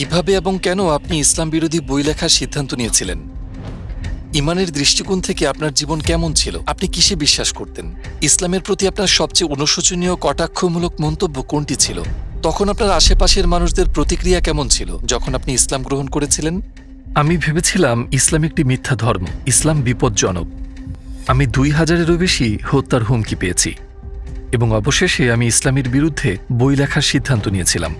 কিভাবে এবং কেন আপনি ইসলাম বিরোধী বই লেখার সিদ্ধান্ত নিয়েছিলেন? ইমানের দৃষ্টিকোণ থেকে আপনার জীবন কেমন ছিল? আপনি কিসে বিশ্বাস করতেন? ইসলামের প্রতি আপনার সবচেয়ে অনুশোচনীয় কটাক্ষমূলক মন্তব্য কোনটি ছিল? তখন আপনার আশেপাশের মানুষদের প্রতিক্রিয়া কেমন ছিল যখন আপনি ইসলাম গ্রহণ করেছিলেন? আমি ভেবেছিলাম ইসলাম একটি মিথ্যা ধর্ম, ইসলাম বিপজ্জনক। আমি ২,০০০-এরও বেশি হত্যার হুমকি পেয়েছি এবং অবশেষে আমি ইসলামের বিরুদ্ধে বই লেখার সিদ্ধান্ত নিয়েছিলাম।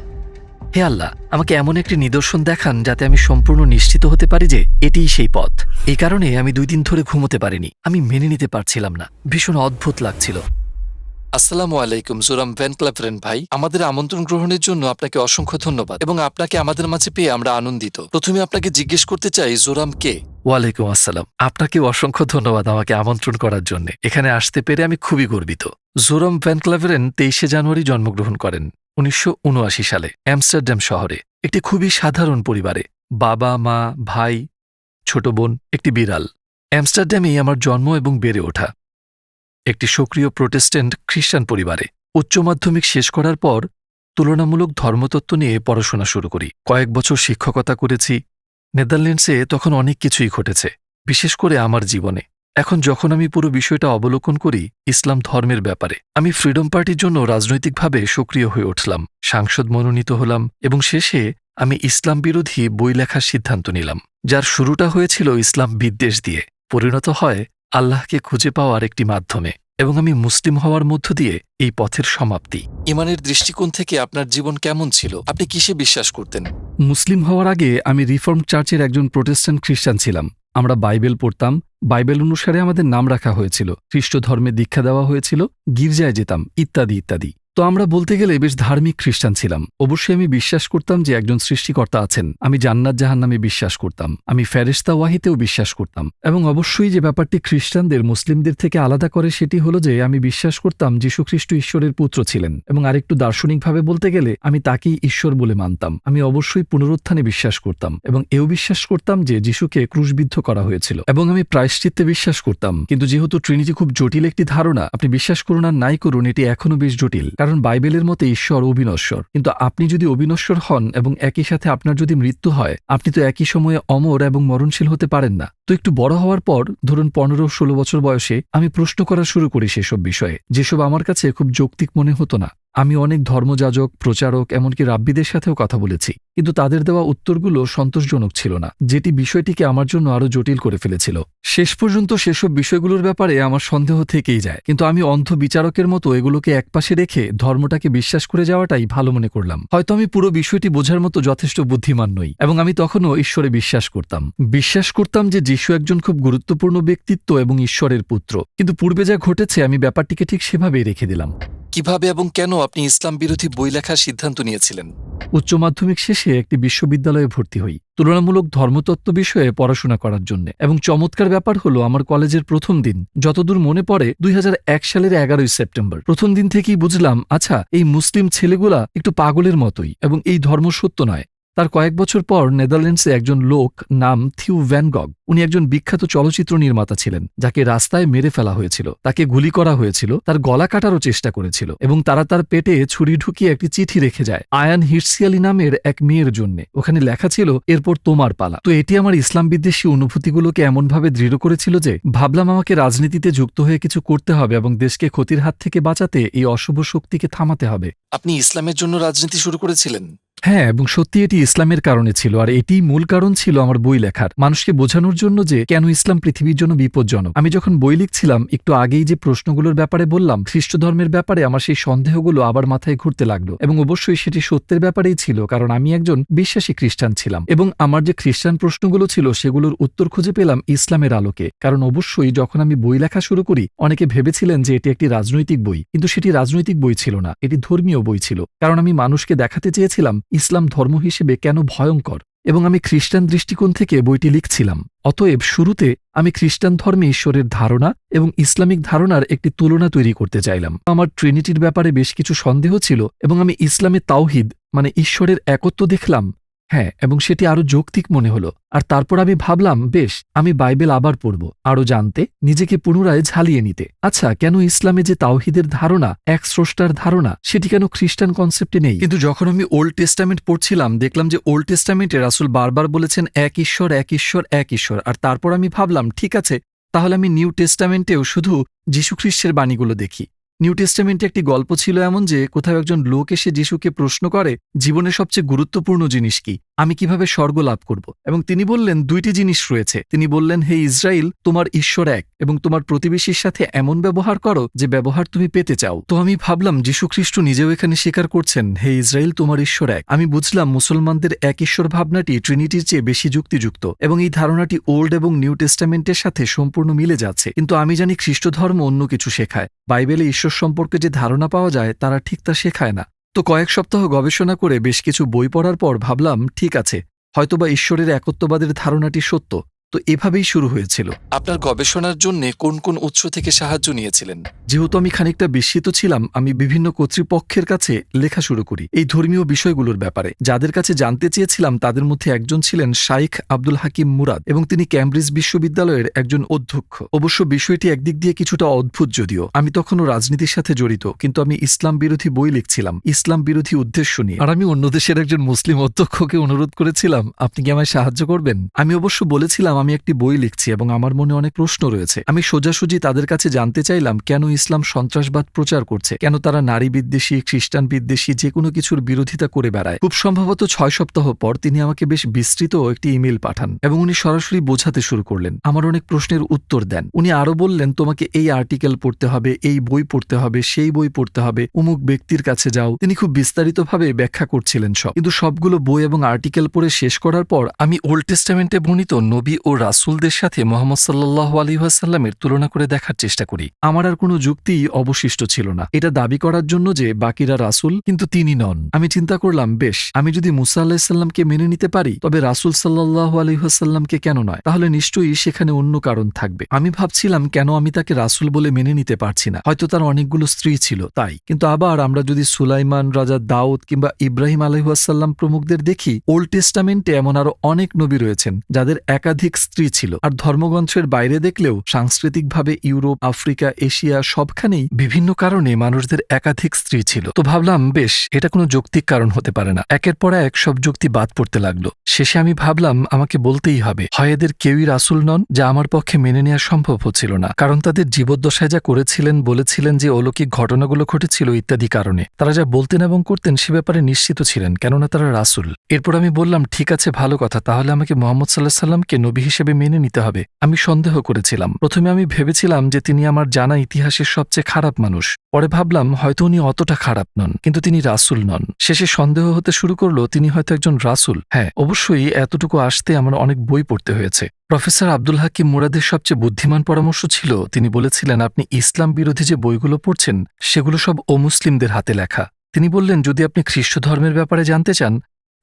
হে আল্লাহ, আমাকে এমন একটি নিদর্শন দেখান যাতে আমি সম্পূর্ণ নিশ্চিত হতে পারি যে এটিই সেই পথ। এই কারণে আমি ২ দিন ধরে ঘুমোতে পারিনি। আমি মেনে নিতে পারছিলাম না, ভীষণ অদ্ভুত লাগছিল। আসসালামু আলাইকুম জোরাম ভ্যান ক্লাভেরেন ভাই, আমাদের আমন্ত্রণ গ্রহণের জন্য আপনাকে অসংখ্য ধন্যবাদ এবং আপনাকে আমাদের মাঝে পেয়ে আমরা আনন্দিত। প্রথমে আপনাকে জিজ্ঞেস করতে চাই, জোরাম কে? ওয়ালাইকুম আসসালাম। আপনাকেও অসংখ্য ধন্যবাদ আমাকে আমন্ত্রণ করার জন্য। এখানে আসতে পেরে আমি খুবই গর্বিত। জোরাম ভ্যান ক্লাভেরেন ২৩শে জানুয়ারি জন্মগ্রহণ করেন ১৯৭৯ সালে অ্যামস্টারডাম শহরে একটি খুবই সাধারণ পরিবারে। বাবা, মা, ভাই, ছোট বোন, একটি বিড়াল। অ্যামস্টারডামেই আমার জন্ম এবং বেড়ে ওঠা একটি সক্রিয় প্রোটেস্ট্যান্ট খ্রিস্টান পরিবারে। উচ্চ মাধ্যমিক শেষ করার পর তুলনামূলক ধর্মতত্ত্ব নিয়ে পড়াশোনা শুরু করি। কয়েক বছর শিক্ষকতা করেছি। নেদারল্যান্ডসে তখন অনেক কিছুই ঘটেছে, বিশেষ করে আমার জীবনে। এখন যখন আমি পুরো বিষয়টা অবলোকন করি ইসলাম ধর্মের ব্যাপারে, আমি ফ্রিডম পার্টির জন্য রাজনৈতিকভাবে সক্রিয় হয়ে উঠলাম, সাংসদ মনোনীত হলাম এবং শেষে আমি ইসলাম বিরোধী বই লেখার সিদ্ধান্ত নিলাম, যার শুরুটা হয়েছিল ইসলাম বিদ্বেষ দিয়ে, পরিণত হয় আল্লাহকে খুঁজে পাওয়ার একটি মাধ্যমে এবং আমি মুসলিম হওয়ার মধ্য দিয়ে এই পথের সমাপ্তি। ইমানের দৃষ্টিকোণ থেকে আপনার জীবন কেমন ছিল? আপনি কিসে বিশ্বাস করতেন? মুসলিম হওয়ার আগে আমি রিফর্ম চার্চের একজন প্রোটেস্ট্যান্ট খ্রিস্টান ছিলাম। আমরা বাইবেল পড়তাম, বাইবেল অনুসারে আমাদের নাম রাখা হয়েছিল, খ্রিস্ট ধর্মে দীক্ষা দেওয়া হয়েছিল, গির্জায় যেতাম, ইত্যাদি ইত্যাদি। তো আমরা বলতে গেলে বেশ ধার্মিক খ্রিস্টান ছিলাম। অবশ্যই আমি বিশ্বাস করতাম যে একজন সৃষ্টিকর্তা আছেন। আমি জান্নাত জাহান্নামে বিশ্বাস করতাম। আমি ফেরেশতা ওয়াহিতেও বিশ্বাস করতাম। এবং অবশ্যই যে ব্যাপারটি খ্রিস্টানদের মুসলিমদের থেকে আলাদা করে সেটি হলো যে আমি বিশ্বাস করতাম যীশুখ্রিস্ট ঈশ্বরের পুত্র ছিলেন এবং আরেকটু দার্শনিকভাবে বলতে গেলে আমি তাকেই ঈশ্বর বলে মানতাম। আমি অবশ্যই পুনরুত্থানে বিশ্বাস করতাম এবং এও বিশ্বাস করতাম যে যীশুকে ক্রুশবিদ্ধ করা হয়েছিল এবং আমি প্রায়শ্চিত্তে বিশ্বাস করতাম। কিন্তু যেহেতু ট্রিনিটি খুব জটিল একটি ধারণা, আপনি বিশ্বাস করুন আর নাই করুন, এটি এখনও বেশ জটিল। কারণ বাইবেলের মতে ঈশ্বর অবিনশ্বর, কিন্তু আপনি যদি অবিনশ্বর হন এবং একই সাথে আপনার যদি মৃত্যু হয়, আপনি তো একই সময়ে অমর এবং মরণশীল হতে পারেন না। তো একটু বড় হওয়ার পর, ধরুন ১৫-১৬ বছর বয়সে, আমি প্রশ্ন করা শুরু করি সেসব বিষয়ে, যেসব আমার কাছে খুব যৌক্তিক মনে হতো না। আমি অনেক ধর্মযাজক, প্রচারক, এমনকি রাব্বিদের সাথেও কথা বলেছি, কিন্তু তাদের দেওয়া উত্তরগুলো সন্তোষজনক ছিল না, যেটি বিষয়টিকে আমার জন্য আরও জটিল করে ফেলেছিল। শেষ পর্যন্ত সেসব বিষয়গুলোর ব্যাপারে আমার সন্দেহ থেকেই যায়, কিন্তু আমি অন্ধ বিচারকের মতো এগুলোকে একপাশে রেখে ধর্মটাকে বিশ্বাস করে যাওয়াটাই ভালো মনে করলাম। হয়তো আমি পুরো বিষয়টি বোঝার মতো যথেষ্ট বুদ্ধিমান নই এবং আমি তখনও ঈশ্বরে বিশ্বাস করতাম যে যীশু একজন খুব গুরুত্বপূর্ণ ব্যক্তিত্ব এবং ঈশ্বরের পুত্র, কিন্তু পূর্বে যা ঘটেছে আমি ব্যাপারটিকে ঠিক সেভাবেই রেখে দিলাম। কিভাবে এবং কেন আপনি ইসলাম বিরোধী বই লেখার সিদ্ধান্ত নিয়েছিলেন? উচ্চ মাধ্যমিক শেষে একটি বিশ্ববিদ্যালয়ে ভর্তি হই তুলনামূলক ধর্মতত্ত্ব বিষয়ে পড়াশোনা করার জন্য। এবং চমৎকার ব্যাপার হলো, আমার কলেজের প্রথম দিন, যতদূর মনে পড়ে ২০০১ সালের ১১ই সেপ্টেম্বর, প্রথম দিন থেকেই বুঝলাম, আচ্ছা, এই মুসলিম ছেলেগুলা একটু পাগলের মতোই এবং এই ধর্ম সত্য নয়। তার কয়েক বছর পর নেদারল্যান্ডসে একজন লোক নাম থিউ ভ্যান গগ, উনি একজন বিখ্যাত চলচ্চিত্র নির্মাতা ছিলেন, যাকে রাস্তায় মেরে ফেলা হয়েছিল, তাকে গুলি করা হয়েছিল, তার গলা কাটারও চেষ্টা করেছিল এবং তারা তার পেটে ছুরি ঢুকিয়ে একটি চিঠি রেখে যায় আয়ান হির্সিয়ালি নামের এক মেয়ের জন্য। ওখানে লেখা ছিল, এরপর তোমার পালা। তো এটি আমার ইসলাম বিদ্বেষী অনুভূতিগুলোকে এমনভাবে দৃঢ় করেছিল যে ভাবলাম আমাকে রাজনীতিতে যুক্ত হয়ে কিছু করতে হবে এবং দেশকে ক্ষতির হাত থেকে বাঁচাতে এই অশুভ শক্তিকে থামাতে হবে। আপনি ইসলামের জন্য রাজনীতি শুরু করেছিলেন? হ্যাঁ, এবং সত্যি এটি ইসলামের কারণে ছিল, আর এটিই মূল কারণ ছিল আমার বই লেখার, মানুষকে বোঝানোর জন্য যে কেন ইসলাম পৃথিবীর জন্য বিপজ্জনক। আমি যখন বই লিখছিলাম, একটু আগেই যে প্রশ্নগুলোর ব্যাপারে বললাম, খ্রিস্ট ধর্মের ব্যাপারে আমার সেই সন্দেহগুলো আবার মাথায় ঘুরতে লাগলো এবং অবশ্যই সেটি সত্যের ব্যাপারেই ছিল, কারণ আমি একজন বিশ্বাসী খ্রিস্টান ছিলাম এবং আমার যে খ্রিস্টান প্রশ্নগুলো ছিল সেগুলোর উত্তর খুঁজে পেলাম ইসলামের আলোকে। কারণ অবশ্যই যখন আমি বই লেখা শুরু করি, অনেকে ভেবেছিলেন যে এটি একটি রাজনৈতিক বই, কিন্তু সেটি রাজনৈতিক বই ছিল না, এটি ধর্মীয় বই ছিল। কারণ আমি মানুষকে দেখাতে চেয়েছিলাম ইসলাম ধর্ম হিসেবে কেন ভয়ঙ্কর, এবং আমি খ্রিস্টান দৃষ্টিকোণ থেকে বইটি লিখছিলাম। অতএব শুরুতে আমি খ্রিস্টান ধর্মে ঈশ্বরের ধারণা এবং ইসলামিক ধারণার একটি তুলনা তৈরি করতে চাইলাম। আমার ট্রিনিটির ব্যাপারে বেশ কিছু সন্দেহ ছিল এবং আমি ইসলামে তাওহিদ মানে ঈশ্বরের একত্ব দেখলাম। হ্যাঁ, এবং সেটি আরো যৌক্তিক মনে হলো। আর তারপর আমি ভাবলাম, বেশ, আমি বাইবেল আবার পড়ব, আরো জানতে, নিজেকে পুনরায় ঝালিয়ে নিতে। আচ্ছা, কেন ইসলামে যে তাওহীদের ধারণা, এক স্রষ্টার ধারণা, সেটি কেন খ্রিস্টান কনসেপ্টে নেই? কিন্তু যখন আমি ওল্ড টেস্টামেন্ট পড়ছিলাম, দেখলাম যে ওল্ড টেস্টামেন্টে রাসূল বারবার বলেছেন এক ঈশ্বর, এক ঈশ্বর, এক ঈশ্বর। আর তারপর আমি ভাবলাম, ঠিক আছে, তাহলে আমি নিউ টেস্টামেন্টেও শুধু যীশুখ্রিস্টের বাণীগুলো দেখি। নিউ টেস্টামেন্টে একটি গল্প ছিল এমন যে কোথাও একজন লোক এসে যিশুকে প্রশ্ন করে, জীবনের সবচেয়ে গুরুত্বপূর্ণ জিনিস কি, আমি কিভাবে স্বর্গ লাভ করব? এবং তিনি বললেন, দুইটি জিনিস রয়েছে। তিনি বললেন, হে ইসরায়েল, তোমার ঈশ্বর এক, এবং তোমার প্রতিবেশীর সাথে এমন ব্যবহার করো যে ব্যবহার তুমি পেতে চাও। তো আমি ভাবলাম, যীশুখ্রিস্ট নিজেও এখানে স্বীকার করছেন, হে ইসরায়েল, তোমার ঈশ্বর এক। আমি বুঝলাম মুসলমানদের এক ঈশ্বর ভাবনাটি ট্রিনিটির চেয়ে বেশি যুক্তিযুক্ত, এবং এই ধারণাটি ওল্ড এবং নিউ টেস্টামেন্টের সাথে সম্পূর্ণ মিলে যাচ্ছে। কিন্তু আমি জানি খ্রিস্ট ধর্ম অন্য কিছু শেখায়। বাইবেলে ঈশ্বর সম্পর্কে যে ধারণা পাওয়া যায় তারা ঠিক তা শেখায় না। তো কয়েক সপ্তাহ গবেষণা করে বেশ কিছু বই পড়ার পর ভাবলাম, ঠিক আছে, হয়তোবা ঈশ্বরের একত্ববাদের ধারণাটি সত্য। তো এভাবেই শুরু হয়েছিল। আপনার গবেষণার জন্য কোন কোন উৎস থেকে সাহায্য নিয়েছিলেন? যেহেতু আমি খানিকটা বিস্মিত ছিলাম, আমি বিভিন্ন কর্তৃপক্ষের কাছে লেখা শুরু করি এই ধর্মীয় বিষয়গুলোর ব্যাপারে। যাদের কাছে জানতে চেয়েছিলাম তাদের মধ্যে একজন ছিলেন শাইখ আব্দুল হাকিম মুরাদ, এবং তিনি ক্যামব্রিজ বিশ্ববিদ্যালয়ের একজন অধ্যক্ষ। অবশ্য বিষয়টি একদিক দিয়ে কিছুটা অদ্ভুত, যদিও আমি তখনও রাজনীতির সাথে জড়িত, কিন্তু আমি ইসলাম বিরোধী বই লিখছিলাম, ইসলাম বিরোধী উদ্দেশ্য নিয়ে। আর আমি অন্য দেশের একজন মুসলিম অধ্যক্ষকে অনুরোধ করেছিলাম, আপনি কি আমায় সাহায্য করবেন? আমি অবশ্য বলেছিলাম আমি একটি বই লিখছি এবং আমার মনে অনেক প্রশ্ন রয়েছে। আমি সোজাসুজি তাদের কাছে জানতে চাইলাম কেন ইসলাম সন্ত্রাসবাদ প্রচার করছে, কেন তারা নারী বিদ্বেষী, খ্রিস্টান বিদ্বেষী, যে কোনো কিছুর বিরোধিতা করে বেড়ায়। খুব সম্ভবত 6 সপ্তাহ পর তিনি আমাকে বেশ বিস্তৃত একটি ইমেল পাঠান, এবং উনি সরাসরি বোঝাতে শুরু করলেন, আমার অনেক প্রশ্নের উত্তর দেন। উনি আরো বললেন, তোমাকে এই আর্টিকেল পড়তে হবে, এই বই পড়তে হবে, সেই বই পড়তে হবে, অমুক ব্যক্তির কাছে যাও। তিনি খুব বিস্তারিতভাবে ব্যাখ্যা করছিলেন সব। কিন্তু সবগুলো বই এবং আর্টিকেল পড়ে শেষ করার পর আমি ওল্ড টেস্টামেন্টে বর্ণিত নবী ও রাসূলদের সাথে মুহাম্মদ সাল্লাল্লাহু আলাইহি ওয়াসাল্লামের তুলনা করে দেখার চেষ্টা করি। আমার আর কোনো যুক্তি অবশিষ্ট ছিল না এটা দাবি করার জন্য যে বাকিরা রাসূল, কিন্তু তিনি নন। আমি চিন্তা করলাম, বেশ, আমি যদি মুসা আলাইহিস সালামকে মেনে নিতে পারি, তবে রাসূল সাল্লাল্লাহু আলাইহি ওয়াসাল্লামকে কেন নয়? তাহলে নিশ্চয়ই সেখানে অন্য কারণ থাকবে। আমি ভাবছিলাম, কেন আমি তাকে রাসূল বলে মেনে নিতে পারছি না? হয়তো তার অনেকগুলো স্ত্রী ছিল, তাই। কিন্তু আবার আমরা যদি সুলাইমান, রাজা দাউদ কিংবা ইব্রাহিম আলাইহিস সালাম প্রমুখদের দেখি, ওল্ড টেস্টামেন্টে এমন আরো অনেক নবী রয়েছেন যাদের একাধিক স্ত্রী ছিল। আর ধর্মগ্রন্থের বাইরে দেখলেও সাংস্কৃতিকভাবে ইউরোপ, আফ্রিকা, এশিয়া সবখানেই বিভিন্ন কারণে মানুষদের একাধিক স্ত্রী ছিল। তো ভাবলাম, বেশ, এটা কোনো যৌক্তিক কারণ হতে পারে না। একের পর এক সব যুক্তি বাদ পড়তে লাগলো। শেষে আমি ভাবলাম, আমাকে বলতেই হবে, হয় এদের কেউই রাসূল নন, যা আমার পক্ষে মেনে নেওয়া সম্ভব হচ্ছিল না, কারণ তাদের জীবদ্দশায় যা করেছিলেন, বলেছিলেন যে অলৌকিক ঘটনাগুলো ঘটেছিল ইত্যাদি কারণে। তারা যা বলতেন এবং করতেন সে ব্যাপারে নিশ্চিত ছিলেন, কেননা তারা রাসূল। এরপর আমি বললাম, ঠিক আছে, ভালো কথা, তাহলে আমাকে মুহাম্মদ সাল্লাল্লাহু আলাইহি সাল্লামকে নবী হিসেবে মেনে নিতে হবে। আমি সন্দেহ করেছিলাম। প্রথমে আমি ভেবেছিলাম যে তিনি আমার জানা ইতিহাসের সবচেয়ে খারাপ মানুষ। পরে ভাবলাম, হয়তো উনি অতটা খারাপ নন, কিন্তু তিনি রাসূল নন। শেষে সন্দেহ হতে শুরু করলো তিনি হয়তো একজন রাসূল। হ্যাঁ, অবশ্যই এতটুকু আসতে আমার অনেক বই পড়তে হয়েছে। প্রফেসর আব্দুল হাকিম মুরাদের সবচেয়ে বুদ্ধিমান পরামর্শ ছিল, তিনি বলেছিলেন, আপনি ইসলাম বিরোধী যে বইগুলো পড়ছেন সেগুলো সব অমুসলিমদের হাতে লেখা। তিনি বললেন, যদি আপনি খ্রিস্ট ধর্মের ব্যাপারে জানতে চান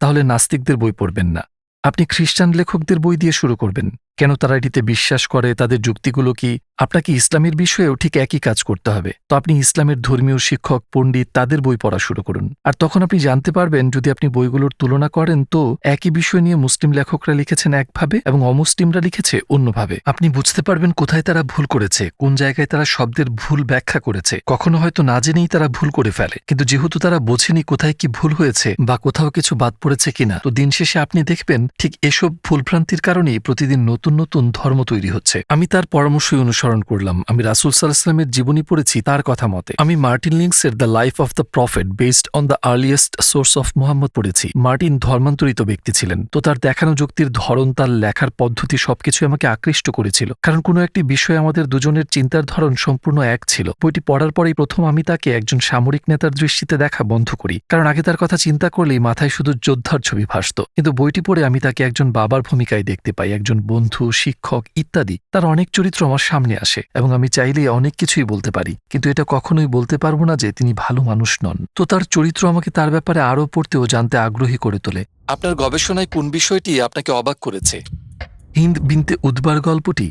তাহলে নাস্তিকদের বই পড়বেন না, আপনি খ্রিস্টান লেখকদের বই দিয়ে শুরু করবেন। কেন তারা এটিতে বিশ্বাস করে, তাদের যুক্তিগুলো কি? আপনাকে ইসলামের বিষয়েও ঠিক একই কাজ করতে হবে। তো আপনি ইসলামের ধর্মীয় শিক্ষক, পণ্ডিত, তাদের বই পড়া শুরু করুন। আর তখন আপনি জানতে পারবেন, যদি আপনি বইগুলোর তুলনা করেন, তো একই বিষয় নিয়ে মুসলিম লেখকরা লিখেছেন একভাবে এবং অমুসলিমরা লিখেছে অন্যভাবে। আপনি বুঝতে পারবেন কোথায় তারা ভুল করেছে, কোন জায়গায় তারা শব্দের ভুল ব্যাখ্যা করেছে। কখনো হয়তো না জেনেই তারা ভুল করে ফেলে, কিন্তু যেহেতু তারা বোঝেনি কোথায় কি ভুল হয়েছে বা কোথাও কিছু বাদ পড়েছে কিনা, তো দিন শেষে আপনি দেখবেন ঠিক এসব ভুলভ্রান্তির কারণেই প্রতিদিন নতুন নতুন ধর্ম তৈরি হচ্ছে। আমি তার পরামর্শই অনুসরণ করলাম। আমি রাসূল সাল্লাল্লাহু আলাইহি ওয়াসাল্লামের জীবনী পড়েছি তার কথা মতে। আমি মার্টিন লিংসের the life of the prophet based on the earliest source of Muhammad পড়েছি। মার্টিন ধর্মান্তরিত ব্যক্তি ছিলেন, তো তার দেখানো যুক্তির ধরন, তার লেখার পদ্ধতি সবকিছু আমাকে আকৃষ্ট করেছিল, কারণ কোনো একটি বিষয়ে আমাদের দুজনের চিন্তার ধরন সম্পূর্ণ এক ছিল। বইটি পড়ার পরেই প্রথম আমি তাকে একজন সামরিক নেতার দৃষ্টিতে দেখা বন্ধ করি, কারণ আগে তার কথা চিন্তা করলেই মাথায় শুধু যোদ্ধার ছবি ভাসত। কিন্তু বইটি পড়ে আমি তাকে একজন বাবার ভূমিকায় দেখতে পাই, একজন বন্ধু, শিক্ষক ইত্যাদি। তার অনেক চরিত্র আমার সামনে আসে এবং আমি চাইলেই অনেক কিছুই বলতে পারি, কিন্তু এটা কখনোই বলতে পারবো না যে তিনি ভালো মানুষ নন। তো তার চরিত্র আমাকে তার ব্যাপারে আরও পড়তে ও জানতে আগ্রহী করে তোলে। আপনার গবেষণায় কোন বিষয়টি আপনাকে অবাক করেছে? হিন্দ বিনতে উদ্বার গল্পটি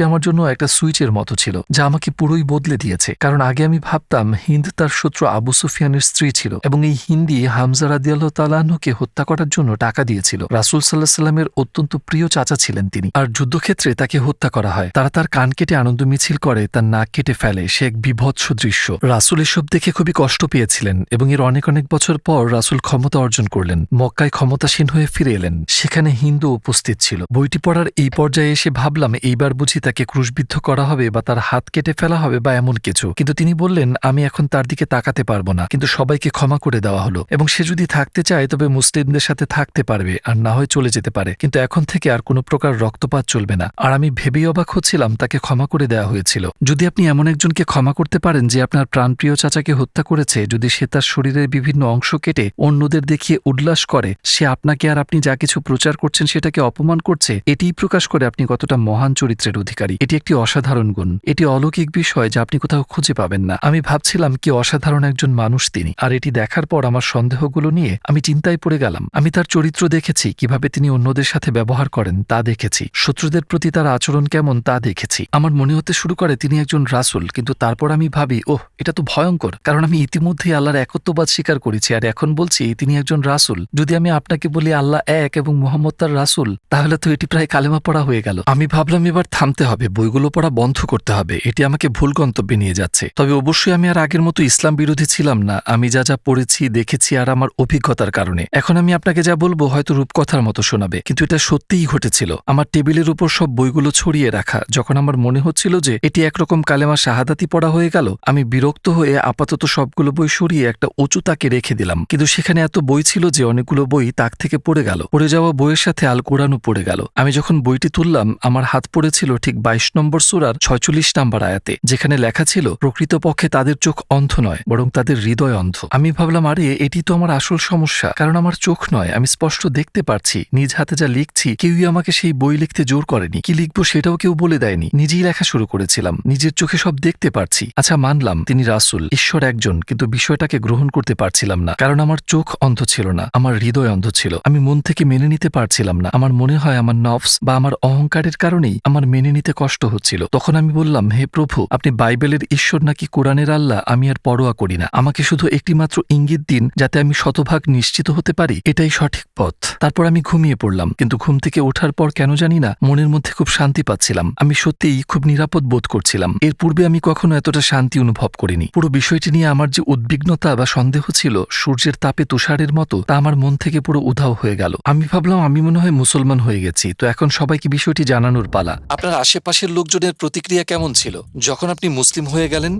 আমার জন্য একটা সুইচের মতো ছিল, যা আমাকে পুরোই বদলে দিয়েছে। কারণ আগে আমি ভাবতাম হিন্দ তার শত্রু আবু সুফিয়ানের স্ত্রী ছিল এবং এই হিন্দি হামজা রাদিয়াল্লাহু তাআলা আনহুকে হত্যা করার জন্য টাকা দিয়েছিল। রাসূল সাল্লাল্লাহু আলাইহি সাল্লামের অত্যন্ত প্রিয় চাচা ছিলেন তিনি, আর যুদ্ধক্ষেত্রে তাকে হত্যা করা হয়। তারা তার কান কেটে আনন্দ মিছিল করে, তার নাক কেটে ফেলে। সে এক বিভৎস দৃশ্য। রাসূল এসব দেখে খুবই কষ্ট পেয়েছিলেন এবং এর অনেক বছর পর রাসূল ক্ষমতা অর্জন করলেন, মক্কায় ক্ষমতাসীন হয়ে ফিরে এলেন। সেখানে হিন্দু উপস্থিত ছিল। বইটি পড়ার এই পর্যায়ে এসে ভাবলাম এইবার বুঝি তাকে ক্রুশবিদ্ধ করা হবে বা তার হাত কেটে ফেলা হবে বা এমন কিছু, কিন্তু তিনি বললেন আমি এখন তার দিকে তাকাতে পারবো না, কিন্তু সবাইকে ক্ষমা করে দেওয়া হলো এবং সে যদি থাকতে চায় তবে মুসলিমদের সাথে থাকতে পারবে, আর না হয় চলে যেতে পারে, কিন্তু এখন থেকে আর কোনো প্রকার রক্তপাত চলবে না। আর আমি ভেবেই অবাক হচ্ছিলাম তাকে ক্ষমা করে দেওয়া হয়েছিল। যদি আপনি এমন একজনকে ক্ষমা করতে পারেন যে আপনার প্রাণপ্রিয় চাচাকে হত্যা করেছে, যদি সে তার শরীরের বিভিন্ন অংশ কেটে অন্যদের দেখিয়ে উল্লাস করে, সে আপনাকে আর আপনি যা কিছু প্রচার করছেন সেটাকে অপমান করছে, এটিই প্রকাশ করে আপনি কতটা মহান চরিত্রের অধিকারী। এটি একটি অসাধারণ গুণ, এটি অলৌকিক বিষয় যা আপনি কোথাও খুঁজে পাবেন না। আমি ভাবছিলাম কি অসাধারণ একজন মানুষ তিনি, আর এটি দেখার পর আমার সন্দেহগুলো নিয়ে আমি চিন্তায় পড়ে গেলাম। আমি তার চরিত্র দেখেছি, কিভাবে তিনি অন্যদের সাথে ব্যবহার করেন তা দেখেছি, শত্রুদের প্রতি তার আচরণ কেমন তা দেখেছি। আমার মনে হতে শুরু করে তিনি একজন রাসূল, কিন্তু তারপর আমি ভাবি ওহ এটা তো ভয়ঙ্কর, কারণ আমি ইতিমধ্যেই আল্লাহর একত্ববাদ স্বীকার করেছি আর এখন বলছি তিনি একজন রাসূল। যদি আমি আপনাকে বলি আল্লাহ এক এবং মুহাম্মদ তার রাসূল, তাহলে তো এটি প্রায় কালেমা পড়া হয়ে গেল। আমি ভাবলাম এবার থামতে হবে, বইগুলো পড়া বন্ধ করতে হবে, এটি আমাকে ভুল গন্তব্যে নিয়ে যাচ্ছে। তবে অবশ্যই আমি আর আগের মতো ইসলাম বিরোধী ছিলাম না, আমি যা যা পড়েছি দেখেছি আর আমার অভিজ্ঞতার কারণে। এখন আমি আপনাকে যা বলবো হয়তো রূপকথার মতো শোনাবে, কিন্তু এটা সত্যিই ঘটেছিল। আমার টেবিলের উপর সব বইগুলো ছড়িয়ে রাখা, যখন আমার মনে হচ্ছিল যে এটি একরকম কালেমা শাহাদাতি পড়া হয়ে গেল, আমি বিরক্ত হয়ে আপাতত সবগুলো বই সরিয়ে একটা উঁচু তাকে রেখে দিলাম। কিন্তু সেখানে এত বই ছিল যে অনেকগুলো বই তাক থেকে পড়ে গেল। পড়ে যাওয়া বইয়ের সাথে আল কোরআনও পড়ে গেল। আমি যখন বইটি তুললাম আমার হাত পড়েছিল ঠিক 22 নম্বর সূরার 46 নম্বর আয়াতে, যেখানে লেখা ছিল প্রকৃতপক্ষে তাদের চোখ অন্ধ নয় বরং তাদের হৃদয় অন্ধ। আমি ভাবলাম আরে এটি তো আমার আসল সমস্যা, কারণ আমার চোখ নয়, আমি স্পষ্ট দেখতে পারছি। নিজ হাতে যা লিখছি কেউই আমাকে সেই বই লিখতে জোর করেনি, কি লিখবো সেটাও কেউ বলে দেয়নি, নিজেই লেখা শুরু করেছিলাম, নিজের চোখে সব দেখতে পারছি। আচ্ছা মানলাম তিনি রাসূল, ঈশ্বর একজন, কিন্তু বিষয়টাকে গ্রহণ করতে পারছিলাম না, কারণ আমার চোখ অন্ধ ছিল না, আমার হৃদয় অন্ধ ছিল। আমি মন থেকে মেনে নিতে পারছিলাম না। আমার মনে হয় আমার নফস বা আমার অহংকারের কারণেই আমার মেনে নিতে কষ্ট হচ্ছিল। তখন আমি বললাম হে প্রভু, আপনি বাইবেলের ঈশ্বর নাকি কোরআনের আল্লাহ আমি আর পরোয়া করি না, আমাকে শুধু একটি মাত্র ইঙ্গিত দিন যাতে আমি শতভাগ নিশ্চিত হতে পারি এটাই সঠিক পথ। তারপর আমি ঘুমিয়ে পড়লাম, কিন্তু ঘুম থেকে ওঠার পর কেন জানি না মনের মধ্যে খুব শান্তি পাচ্ছিলাম। আমি সত্যিই খুব নিরাপদ বোধ করছিলাম। এর পূর্বে আমি কখনো এতটা শান্তি অনুভব করিনি। পুরো বিষয়টি নিয়ে আমার যে উদ্বিগ্নতা বা সন্দেহ ছিল সূর্যের তাপে তুষারের মতো, তা আমার মন থেকে পুরো উধাও হয়ে গেল। আমি ভাবলাম আমি মনে হয় মুসলমান হয়ে গেছি, তো এখন সবাইকে বিষয়টি জানানোর পালা। আপনার আশেপাশের লোকজনের প্রতিক্রিয়া কেমন ছিল যখন আপনি মুসলিম হয়ে গেলেন?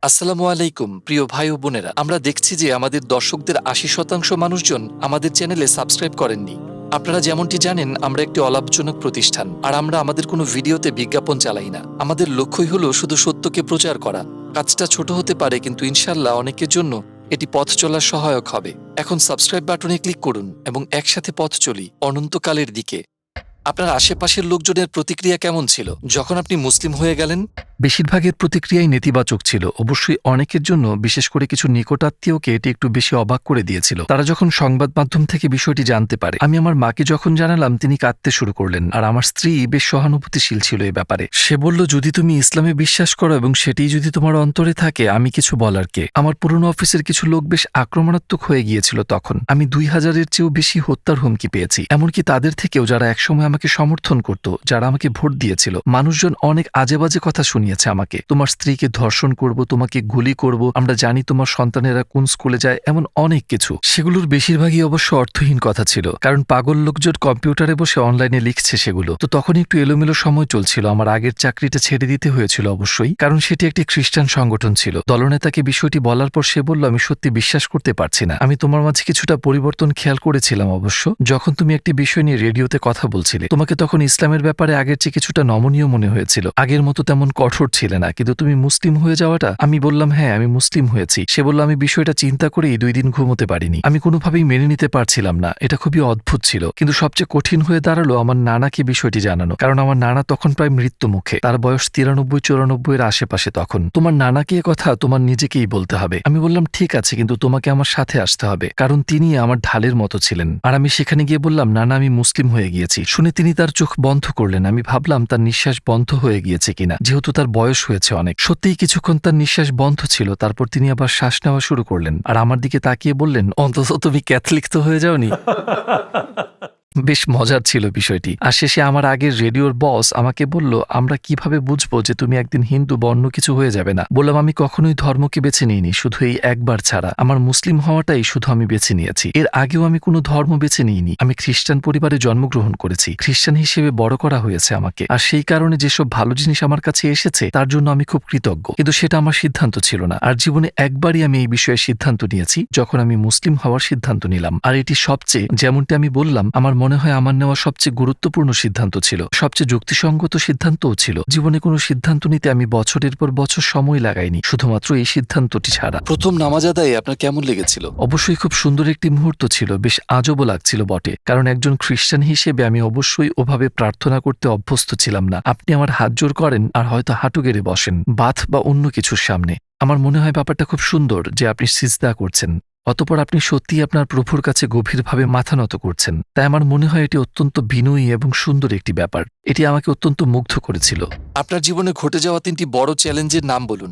আসসালামু আলাইকুম প্রিয় ভাই ও বোনেরা, আমরা দেখছি যে আমাদের দর্শকদের 80% মানুষজন আমাদের চ্যানেলে সাবস্ক্রাইব করেননি। আপনারা যেমনটি জানেন আমরা একটি অলাভজনক প্রতিষ্ঠান, আর আমরা আমাদের কোনো ভিডিওতে বিজ্ঞাপন চালাই না। আমাদের লক্ষ্যই হলো শুধু সত্যকে প্রচার করা। কাজটা ছোট হতে পারে, কিন্তু ইনশাল্লাহ অনেকের জন্য এটি পথ চলার সহায়ক হবে। এখন সাবস্ক্রাইব বাটনে ক্লিক করুন এবং একসাথে পথ চলি অনন্তকালের দিকে। আপনার আশেপাশের লোকজনের প্রতিক্রিয়া কেমন ছিল যখন আপনি মুসলিম হয়ে গেলেন? বেশিরভাগের প্রতিক্রিয়াই নেতিবাচক ছিল। অবশ্যই অনেকের জন্য, বিশেষ করে কিছু নিকটাত্মীয়কে এটি একটু বেশি অবাক করে দিয়েছিল। তারা যখন সংবাদ মাধ্যম থেকে বিষয়টি জানতে পারে, আমি আমার মাকে যখন জানালাম তিনি কাঁদতে শুরু করলেন, আর আমার স্ত্রী বেশ সহানুভূতিশীল ছিল এই ব্যাপারে। সে বলল যদি তুমি ইসলামে বিশ্বাস করো এবং সেটি যদি তোমার অন্তরে থাকে আমি কিছু বলার কে। আমার পুরনো অফিসের কিছু লোক বেশ আক্রমণাত্মক হয়ে গিয়েছিল তখন। আমি 2000-এর চেয়েও বেশি হত্যার হুমকি পেয়েছি, এমনকি তাদের থেকেও যারা একসময় আমাকে সমর্থন করত, যারা আমাকে ভোট দিয়েছিল। মানুষজন অনেক আজে বাজে কথা শুনিয়েছে আমাকে, তোমার স্ত্রীকে ধর্ষণ করব, তোমাকে গুলি করব, আমরা জানি তোমার সন্তানেরা কোন স্কুলে যায়, এমন অনেক কিছু। সেগুলোর বেশিরভাগই অবশ্য অর্থহীন কথা ছিল, কারণ পাগল লোকজন কম্পিউটারে বসে অনলাইনে লিখছে সেগুলো। তো তখন একটু এলোমেলো সময় চলছিল। আমার আগের চাকরিটা ছেড়ে দিতে হয়েছিল অবশ্যই, কারণ সেটি একটি খ্রিস্টান সংগঠন ছিল। দলনেতাকে বিষয়টি বলার পর সে বলল আমি সত্যি বিশ্বাস করতে পারছি না। আমি তোমার মাঝে কিছুটা পরিবর্তন খেয়াল করেছিলাম অবশ্য, যখন তুমি একটি বিষয় নিয়ে রেডিওতে কথা বলছিলে। তোমাকে তখন ইসলামের ব্যাপারে আগের চেয়ে কিছুটা নমনীয় মনে হয়েছিল, আগের মতো তেমন কঠোর কঠোর ছিলে না, কিন্তু তুমি মুসলিম হয়ে যাওয়াটা। আমি বললাম হ্যাঁ আমি মুসলিম হয়েছি। সে বলল আমি বিষয়টা চিন্তা করেই 2 দিন ঘুমোতে পারিনি। আমি কোনোভাবেই মেনে নিতে পারছিলাম না, এটা খুবই অদ্ভুত ছিল। কিন্তু সবচেয়ে কঠিন হয়ে দাঁড়ালো আমার নানাকে বিষয়টি জানানো, কারণ আমার নানা তখন প্রায় মৃত্যু মুখে। তার বয়স 93-94 এর আশেপাশে তখন। তোমার নানাকে এ কথা তোমার নিজেকেই বলতে হবে। আমি বললাম ঠিক আছে, কিন্তু তোমাকে আমার সাথে আসতে হবে, কারণ তিনি আমার ঢালের মতো ছিলেন। আর আমি সেখানে গিয়ে বললাম নানা আমি মুসলিম হয়ে গিয়েছি। শুনে তিনি তার চোখ বন্ধ করলেন। আমি ভাবলাম তার নিঃশ্বাস বন্ধ হয়ে গিয়েছে কিনা, যেহেতু তার বয়স হয়েছে অনেক। সত্যিই কিছুক্ষণ তার নিঃশ্বাস বন্ধ ছিল, তারপর তিনি আবার শ্বাস নেওয়া শুরু করলেন আর আমার দিকে তাকিয়ে বললেন অন্তত তুমি ক্যাথলিক তো হয়ে যাওনি। বেশ মজার ছিল বিষয়টি। আর শেষে আমার আগের রেডিওর বস আমাকে বলল আমরা কিভাবে বুঝবো যে তুমি একদিন হিন্দু বা অন্য কিছু হয়ে যাবে না। বললাম আমি কখনোই ধর্মকে বেছে নিইনি, শুধু এই একবার ছাড়া। আমার মুসলিম হওয়াটাই শুধু আমি বেছে নিয়েছি। এর আগেও আমি কোনো ধর্ম বেছে নিইনি। আমি খ্রিস্টান পরিবারে জন্মগ্রহণ করেছি, খ্রিস্টান হিসেবে বড় করা হয়েছে আমাকে। আর সেই কারণে যেসব ভালো জিনিস আমার কাছে এসেছে তার জন্য আমি খুব কৃতজ্ঞ, কিন্তু সেটা আমার সিদ্ধান্ত ছিল না। আর জীবনে একবারই আমি এই বিষয়ে সিদ্ধান্ত নিয়েছি, যখন আমি মুসলিম হওয়ার সিদ্ধান্ত নিলাম। আর এটি সবচেয়ে, যেমনটি আমি বললাম, আমার মনে হয় আমার নেওয়া সবচেয়ে গুরুত্বপূর্ণ সিদ্ধান্ত ছিল, সবচেয়ে যুক্তিসঙ্গত সিদ্ধান্তও ছিল। জীবনে কোনো সিদ্ধান্ত নিতে আমি বছরের পর বছর সময় লাগাইনি, শুধুমাত্র এই সিদ্ধান্তটি ছাড়া। প্রথম নামাজ আদায়ে আপনার কেমন লেগেছিল? অবশ্যই খুব সুন্দর একটি মুহূর্ত ছিল, বেশ আজবও লাগছিল বটে, কারণ একজন খ্রিস্টান হিসেবে আমি অবশ্যই ওভাবে প্রার্থনা করতে অভ্যস্ত ছিলাম না। আপনি আমার হাত জোর করেন আর হয়তো হাঁটু গেড়ে বসেন বাথ বা অন্য কিছুর সামনে। আমার মনে হয় ব্যাপারটা খুব সুন্দর যে আপনি সিজদা করছেন, অতঃপর আপনি সত্যিই আপনার প্রভুর কাছে গভীরভাবে মাথা নত করছেন। তাই আমার মনে হয় এটি অত্যন্ত বিনয়ী এবং সুন্দর একটি ব্যাপার। এটি আমাকে অত্যন্ত মুগ্ধ করেছিল। আপনার জীবনে ঘটে যাওয়া 3টি বড় চ্যালেঞ্জের নাম বলুন।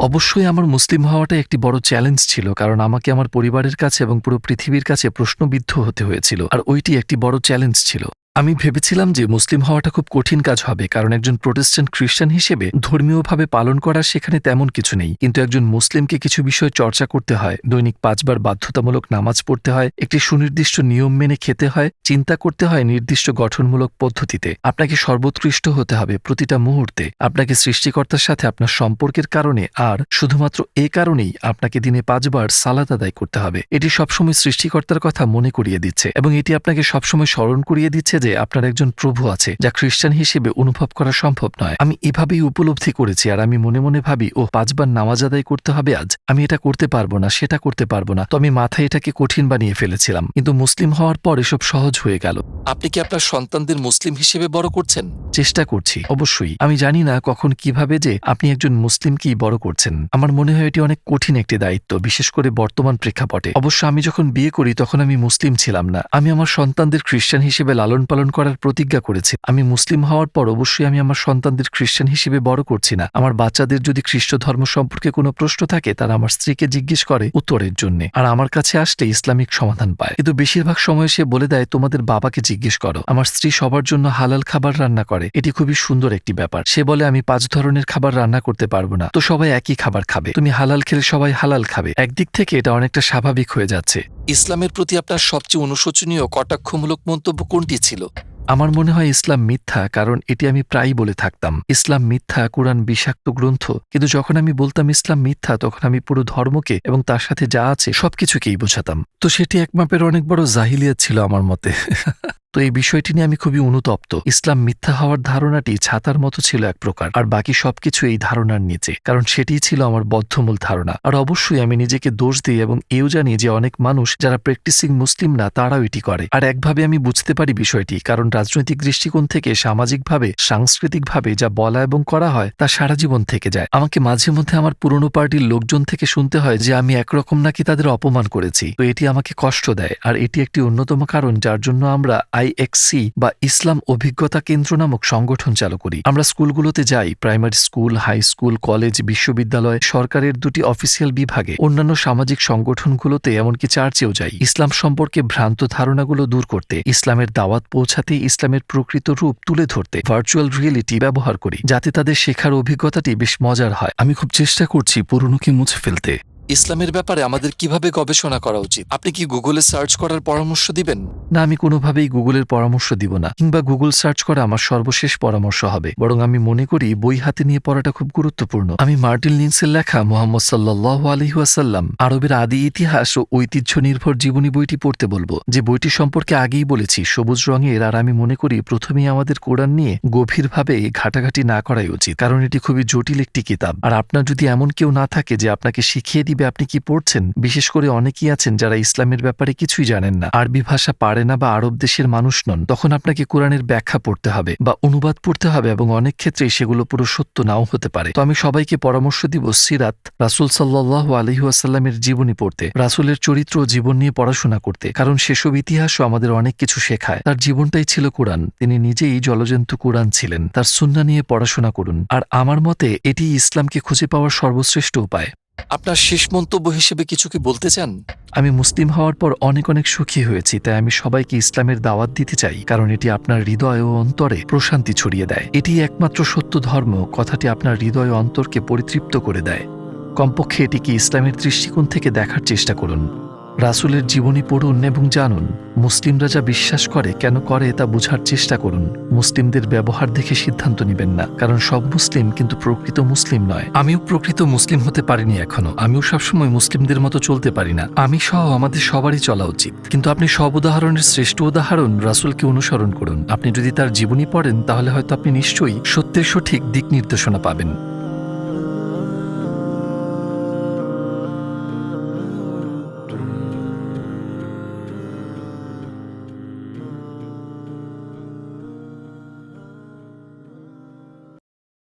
অবশ্যই আমার মুসলিম হওয়াটা একটি বড় চ্যালেঞ্জ ছিল, কারণ আমাকে আমার পরিবারের কাছে এবং পুরো পৃথিবীর কাছে প্রশ্নবিদ্ধ হতে হয়েছিল, আর ওইটি একটি বড় চ্যালেঞ্জ ছিল। আমি ভেবেছিলাম যে মুসলিম হওয়াটা খুব কঠিন কাজ হবে, কারণ একজন প্রোটেস্ট্যান্ট খ্রিস্টান হিসেবে ধর্মীয়ভাবে পালন করার সেখানে তেমন কিছু নেই। কিন্তু একজন মুসলিমকে কিছু বিষয় চর্চা করতে হয়, দৈনিক 5 বার বাধ্যতামূলক নামাজ পড়তে হয়, একটি সুনির্দিষ্ট নিয়ম মেনে খেতে হয়, চিন্তা করতে হয় নির্দিষ্ট গঠনমূলক পদ্ধতিতে। আপনাকে সর্বোৎকৃষ্ট হতে হবে প্রতিটা মুহূর্তে, আপনাকে সৃষ্টিকর্তার সাথে আপনার সম্পর্কের কারণে, আর শুধুমাত্র এ কারণেই আপনাকে দিনে 5 বার সালাত আদায় করতে হবে। এটি সবসময় সৃষ্টিকর্তার কথা মনে করিয়ে দিচ্ছে, এবং এটি আপনাকে সবসময় স্মরণ করিয়ে দিচ্ছে যে আপনার একজন প্রভু আছে, যা খ্রিস্টান হিসেবে অনুভব করা সম্ভব নয়। আমি এভাবেই উপলব্ধি করেছি, আর আমি মনে মনে ভাবি ও 5 বার নামাজ আদায় করতে হবে আজ, আমি এটা করতে পারবো না, সেটা করতে পারবো না। তো আমি মাথায় এটাকে কঠিন বানিয়ে ফেলেছিলাম, কিন্তু মুসলিম হওয়ার পর এসব সহজ হয়ে গেল। আপনি কি আপনার সন্তানদের মুসলিম হিসেবে বড় করছেন? চেষ্টা করছি অবশ্যই। আমি জানি না কখন কিভাবে যে আপনি একজন মুসলিমকেই বড় করছেন। আমার মনে হয় এটি অনেক কঠিন একটি দায়িত্ব, বিশেষ করে বর্তমান প্রেক্ষাপটে। অবশ্য আমি যখন বিয়ে করি তখন আমি মুসলিম ছিলাম না। আমি আমার সন্তানদের খ্রিস্টান হিসেবে লালন পালন করার প্রতিজ্ঞা করেছি। আমি মুসলিম হওয়ার পর অবশ্যই আমি আমার সন্তানদের খ্রিস্টান হিসেবে বড় করছি না। আমার বাচ্চাদের যদি খ্রিস্ট ধর্ম সম্পর্কে কোনো প্রশ্ন থাকে, তারা আমার স্ত্রীকে জিজ্ঞেস করে উত্তরের জন্য, আর আমার কাছে আসলে ইসলামিক সমাধান পায়। কিন্তু বেশিরভাগ সময় সে বলে দেয় তোমাদের বাবাকে জিজ্ঞেস করো। আমার স্ত্রী সবার জন্য হালাল খাবার রান্না করে, এটি খুবই সুন্দর একটি ব্যাপার। সে বলে আমি 5 ধরনের খাবার রান্না করতে পারবো না, তো সবাই একই খাবার খাবে, তুমি হালাল খেলে সবাই হালাল খাবে। একদিক থেকে এটা অনেকটা স্বাভাবিক হয়ে যাচ্ছে। ইসলামের প্রতি আপনার সবচেয়ে অনুশোচনীয় কটাক্ষমূলক মন্তব্য কোনটি ছিল? আমার মনে হয় ইসলাম মিথ্যা, কারণ এটি আমি প্রায়ই বলে থাকতাম ইসলাম মিথ্যা, কোরআন বিষাক্ত গ্রন্থ। কিন্তু যখন আমি বলতাম ইসলাম মিথ্যা, তখন আমি পুরো ধর্মকে এবং তার সাথে যা আছে সবকিছুকেই বোঝাতাম। তো সেটি এক মাপের অনেক বড় জাহিলিয়াত ছিল আমার মতে। তো এই বিষয়টি নিয়ে আমি খুবই অনুতপ্ত। ইসলাম মিথ্যা হওয়ার ধারণাটি ছাতার মতো ছিল এক প্রকার, আর বাকি সবকিছু এই ধারণার নিচে, কারণ সেটিই ছিল আমার বদ্ধমূল ধারণা। আর অবশ্যই আমি নিজেকে দোষ দিই এবং এও জানি যে অনেক মানুষ যারা প্র্যাকটিসিং মুসলিম না, তারাও এটি করে। আর একভাবে আমি বুঝতে পারি বিষয়টি, কারণ রাজনৈতিক দৃষ্টিকোণ থেকে, সামাজিকভাবে, সাংস্কৃতিকভাবে যা বলা এবং করা হয় তা সারা জীবন থেকে যায়। আমাকে মাঝে মধ্যে আমার পুরনো পার্টির লোকজন থেকে শুনতে হয় যে আমি একরকম নাকি তাদের অপমান করেছি। তো এটি আমাকে কষ্ট দেয়, আর এটি একটি অন্যতম কারণ যার জন্য আমরা IXC বা ইসলাম অভিজ্ঞতা কেন্দ্র নামক সংগঠন চালু করি। আমরা স্কুলগুলোতে যাই, primary school, high school, college, বিশ্ববিদ্যালয়, সরকারের 2টি অফিসিয়াল বিভাগে, অন্যান্য সামাজিক সংগঠনগুলোতে, এমনকি চার্চেও যাই, ইসলাম সম্পর্কে ভ্রান্ত ধারণাগুলো দূর করতে, ইসলামের দাওয়াত পৌঁছাতে, ইসলামের প্রকৃত রূপ তুলে ধরতে ভার্চুয়াল রিয়েলিটি ব্যবহার করি, যাতে তাদের শেখার অভিজ্ঞতাটি বেশ মজার হয়। আমি খুব চেষ্টা করছি পুরনোকে মুছে ফেলতে। ইসলামের ব্যাপারে আমাদের কিভাবে গবেষণা করা উচিত? আপনি কি গুগলে সার্চ করার পরামর্শ দিবেন? না, আমি কোনোভাবেই গুগলের পরামর্শ দিব না, কিংবা গুগল সার্চ করা আমার সর্বশেষ পরামর্শ হবে। বরং আমি মনে করি বই হাতে নিয়ে পড়াটা খুব গুরুত্বপূর্ণ। আমি মার্টিন লিন্সের লেখা মুহাম্মদ সাল্লাল্লাহু আলাইহি ওয়াসাল্লাম আরবের আদি ইতিহাস ও ঐতিহ্য নির্ভর জীবনী বইটি পড়তে বলবো, যে বইটি সম্পর্কে আগেই বলেছি সবুজ রঙের। আর আমি মনে করি প্রথমেই আমাদের কোরআন নিয়ে গভীরভাবে ঘাটাঘাটি না করাই উচিত, কারণ এটি খুবই জটিল একটি কিতাব। আর আপনার যদি এমন কেউ না থাকে যে আপনাকে শিখিয়ে দিবে আপনি কি পড়ছেন, বিশেষ করে অনেকেই আছেন যারা ইসলামের ব্যাপারে কিছুই জানেন না, আরবি ভাষা পারে না বা আরব দেশের মানুষ নন, তখন আপনাকে কোরআনের ব্যাখ্যা পড়তে হবে বা অনুবাদ পড়তে হবে, এবং অনেক ক্ষেত্রেই সেগুলো পুরো সত্য নাও হতে পারে। তো আমি সবাইকে পরামর্শ দিব সিরাত, রাসূল সাল্লাল্লাহু আলাইহি ওয়াসাল্লামের জীবনী পড়তে, রাসূলের চরিত্র ও জীবন নিয়ে পড়াশোনা করতে, কারণ সেসব ইতিহাসও আমাদের অনেক কিছু শেখায়। তার জীবনটাই ছিল কোরআন, তিনি নিজেই জলজন্ত কোরআন ছিলেন। তার সুন্নাহ নিয়ে পড়াশোনা করুন। আর আমার মতে এটি ইসলামকে খুঁজে পাওয়ার সর্বশ্রেষ্ঠ উপায়। আপনার শেষ মন্তব্য হিসেবে কিছু কি বলতে চান? আমি মুসলিম হওয়ার পর অনেক অনেক সুখী হয়েছি, তাই আমি সবাইকে ইসলামের দাওয়াত দিতে চাই, কারণ এটি আপনার হৃদয় ও অন্তরে প্রশান্তি ছড়িয়ে দেয়। এটি একমাত্র সত্য ধর্ম, কথাটি আপনার হৃদয় ও অন্তরকে পরিতৃপ্ত করে দেয়। কমপক্ষে এটিকে ইসলামের দৃষ্টিকোণ থেকে দেখার চেষ্টা করুন। রাসূলের জীবনী পড়ুন এবং জানুন। মুসলিমরা যা বিশ্বাস করে, কেন করে, তা বোঝার চেষ্টা করুন। মুসলিমদের ব্যবহার দেখে সিদ্ধান্ত নেবেন না, কারণ সব মুসলিম কিন্তু প্রকৃত মুসলিম নয়। আমিও প্রকৃত মুসলিম হতে পারিনি এখনো, আমিও সবসময় মুসলিমদের মতো চলতে পারি না। আমি সহ আমাদের সবারই চলা উচিত। কিন্তু আপনি সব উদাহরণের শ্রেষ্ঠ উদাহরণ রাসূলকে অনুসরণ করুন। আপনি যদি তার জীবনী পড়েন তাহলে হয়তো আপনি নিশ্চয়ই সত্যের সঠিক দিক নির্দেশনা পাবেন।